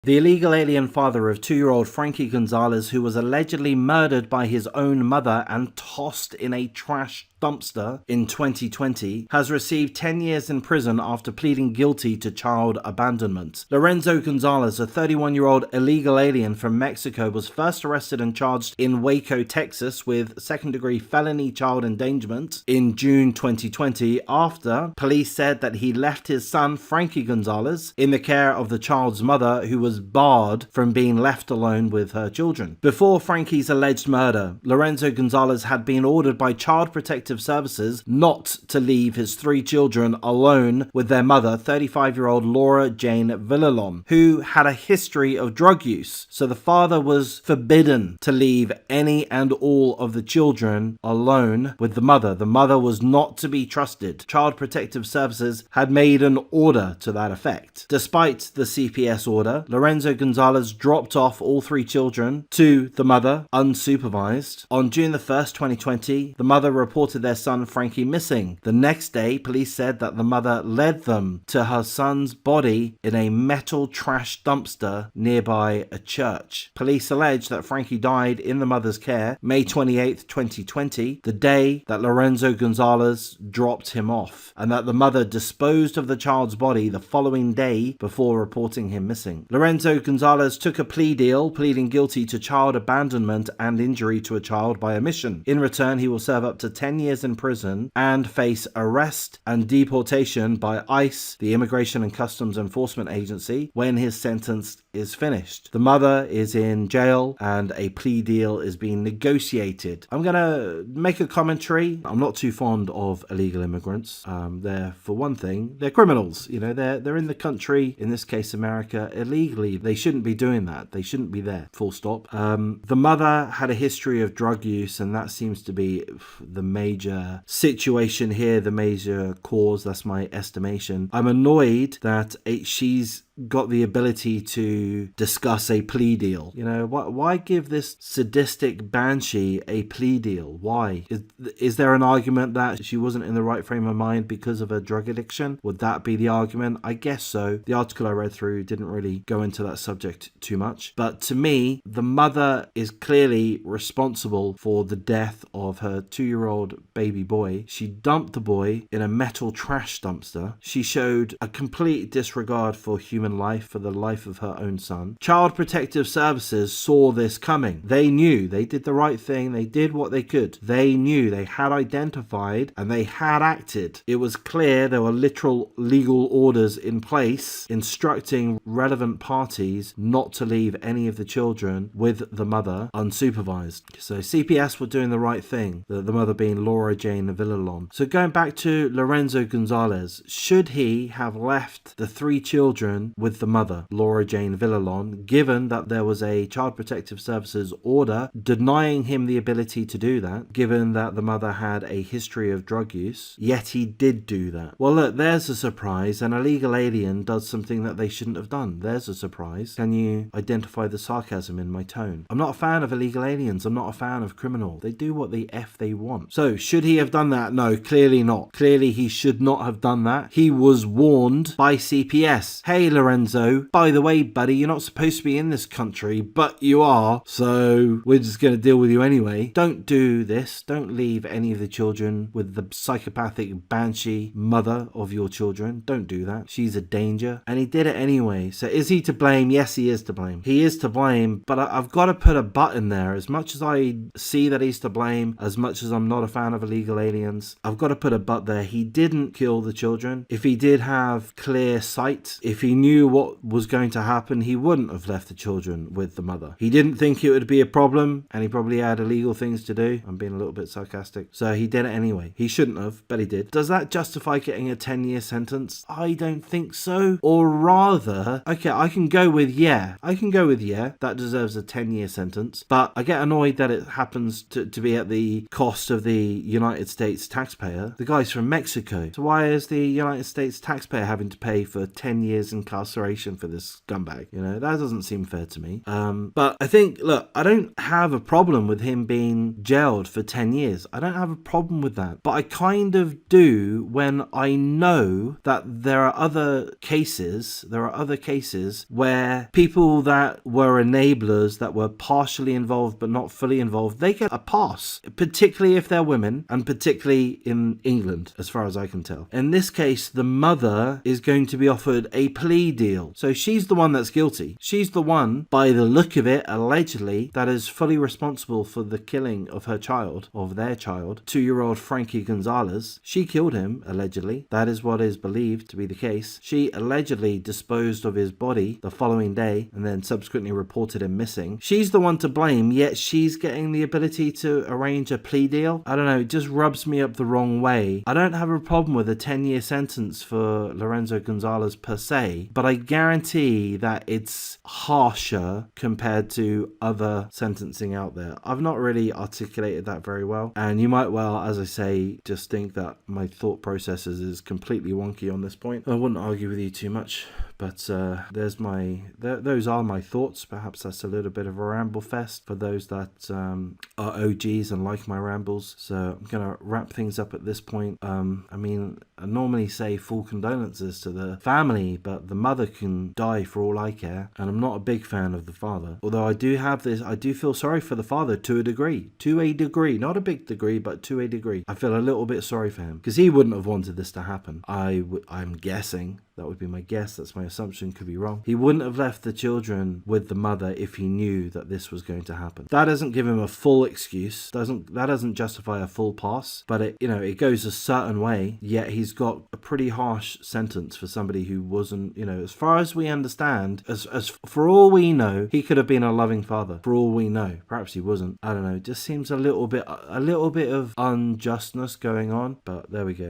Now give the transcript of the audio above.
The illegal alien father of 2-year-old Frankie Gonzalez, who was allegedly murdered by his own mother and tossed in a trash dumpster in 2020, has received 10 years in prison after pleading guilty to child abandonment. Lorenzo Gonzalez, a 31-year-old illegal alien from Mexico, was first arrested and charged in Waco, Texas with second-degree felony child endangerment in June 2020 after police said that he left his son, Frankie Gonzalez, in the care of the child's mother, who was barred from being left alone with her children. Before Frankie's alleged murder, Lorenzo Gonzalez had been ordered by Child Protective Services not to leave his 3 children alone with their mother, 35-year-old Laura Jane Villalon, who had a history of drug use. So the father was forbidden to leave any and all of the children alone with the mother. The mother was not to be trusted. Child Protective Services had made an order to that effect. Despite the CPS order, Lorenzo Gonzalez dropped off all 3 children to the mother unsupervised. On June the 1st, 2020, the mother reported their son Frankie missing. The next day, police said that the mother led them to her son's body in a metal trash dumpster nearby a church. Police allege that Frankie died in the mother's care May 28th, 2020, the day that Lorenzo Gonzalez dropped him off, and that the mother disposed of the child's body the following day before reporting him missing. Lorenzo Gonzalez took a plea deal, pleading guilty to child abandonment and injury to a child by omission. In return, he will serve up to 10 years in prison and face arrest and deportation by ICE, the Immigration and Customs Enforcement Agency, when his sentence is finished. The mother is in jail and a plea deal is being negotiated. I'm going to make a commentary. I'm not too fond of illegal immigrants. They're, for one thing, they're criminals. You know, they're in the country, in this case America, illegally. They shouldn't be doing that. They shouldn't be there. Full stop. The mother had a history of drug use, and that seems to be the major situation here, the major cause. That's my estimation. I'm annoyed that she's got the ability to discuss a plea deal. You know, why give this sadistic banshee a plea deal? Why? Is there an argument that she wasn't in the right frame of mind because of her drug addiction? Would that be the argument? I guess so. The article I read through didn't really go into that subject too much. But to me, the mother is clearly responsible for the death of her 2-year-old baby boy. She dumped the boy in a metal trash dumpster. She showed a complete disregard for human life, for the life of her own son. Child Protective Services saw this coming. They knew. They did the right thing. They did what they could. They knew. They had identified and they had acted. It was clear there were literal legal orders in place instructing relevant parties not to leave any of the children with the mother unsupervised. So CPS were doing the right thing, the mother being Laura Jane Villalon. So going back to Lorenzo Gonzalez, should he have left the 3 children with the mother, Laura Jane Villalon, given that there was a Child Protective Services order denying him the ability to do that, given that the mother had a history of drug use, yet he did do that? Well, look, there's a surprise. An illegal alien does something that they shouldn't have done. There's a surprise. Can you identify the sarcasm in my tone? I'm not a fan of illegal aliens. I'm not a fan of criminal. They do what the F they want. So, should he have done that? No, clearly not. Clearly he should not have done that. He was warned by CPS. Hey, Lorenzo, by the way, buddy, you're not supposed to be in this country, but you are, so we're just going to deal with you anyway. Don't do this. Don't leave any of the children with the psychopathic banshee mother of your children. Don't do that. She's a danger. And he did it anyway. So is he to blame? Yes, he is to blame. He is to blame, but I've got to put a but in there. As much as I see that he's to blame, as much as I'm not a fan of illegal aliens, I've got to put a but there. He didn't kill the children. If he did have clear sight, if he knew what was going to happen, he wouldn't have left the children with the mother. He didn't think it would be a problem, and he probably had illegal things to do. I'm being a little bit sarcastic. So he did it anyway. He shouldn't have, but he did. Does that justify getting a 10-year sentence? I don't think so. Or rather, okay, I can go with yeah, that deserves a 10-year sentence, but I get annoyed that it happens to be at the cost of the United States taxpayer. The guy's from Mexico. So why is the United States taxpayer having to pay for 10 years incarceration for this scumbag? You know, that doesn't seem fair to me. But I think, look, I don't have a problem with him being jailed for 10 years. I don't have a problem with that. But I kind of do when I know that there are other cases where people that were enablers, that were partially involved but not fully involved, they get a pass, particularly if they're women, and particularly in England, as far as I can tell. In this case, the mother is going to be offered a plea deal. So she's the one that's guilty. She's the one, by the look of it, allegedly, that is fully responsible for the killing of her child, of their child, 2-year-old Frankie Gonzalez. She killed him, allegedly. That is what is believed to be the case. She allegedly disposed of his body the following day and then subsequently reported him missing. She's the one to blame, yet she's getting the ability to arrange a plea deal. I don't know, it just rubs me up the wrong way. I don't have a problem with a 10-year sentence for Lorenzo Gonzalez per se, but I guarantee that it's harsher compared to other sentencing out there. I've not really articulated that very well, and you might well, as I say, just think that my thought processes is completely wonky on this point. I wouldn't argue with you too much, but those are my thoughts. Perhaps that's a little bit of a ramble fest for those that are OGs and like my rambles. So I'm gonna wrap things up at this point. I mean, I normally say full condolences to the family, but the mother can die for all I care, and I'm not a big fan of the father. Although I do feel sorry for the father to a degree, not a big degree, but to a degree. I feel a little bit sorry for him because he wouldn't have wanted this to happen. I'm guessing. That would be my guess. That's my assumption. Could be wrong. He wouldn't have left the children with the mother if he knew that this was going to happen. That doesn't give him a full excuse. That doesn't justify a full pass. But it goes a certain way. Yet he's got a pretty harsh sentence for somebody who wasn't. As far as we understand, as for all we know, he could have been a loving father. For all we know, perhaps he wasn't. I don't know. It just seems a little bit of unjustness going on. But there we go.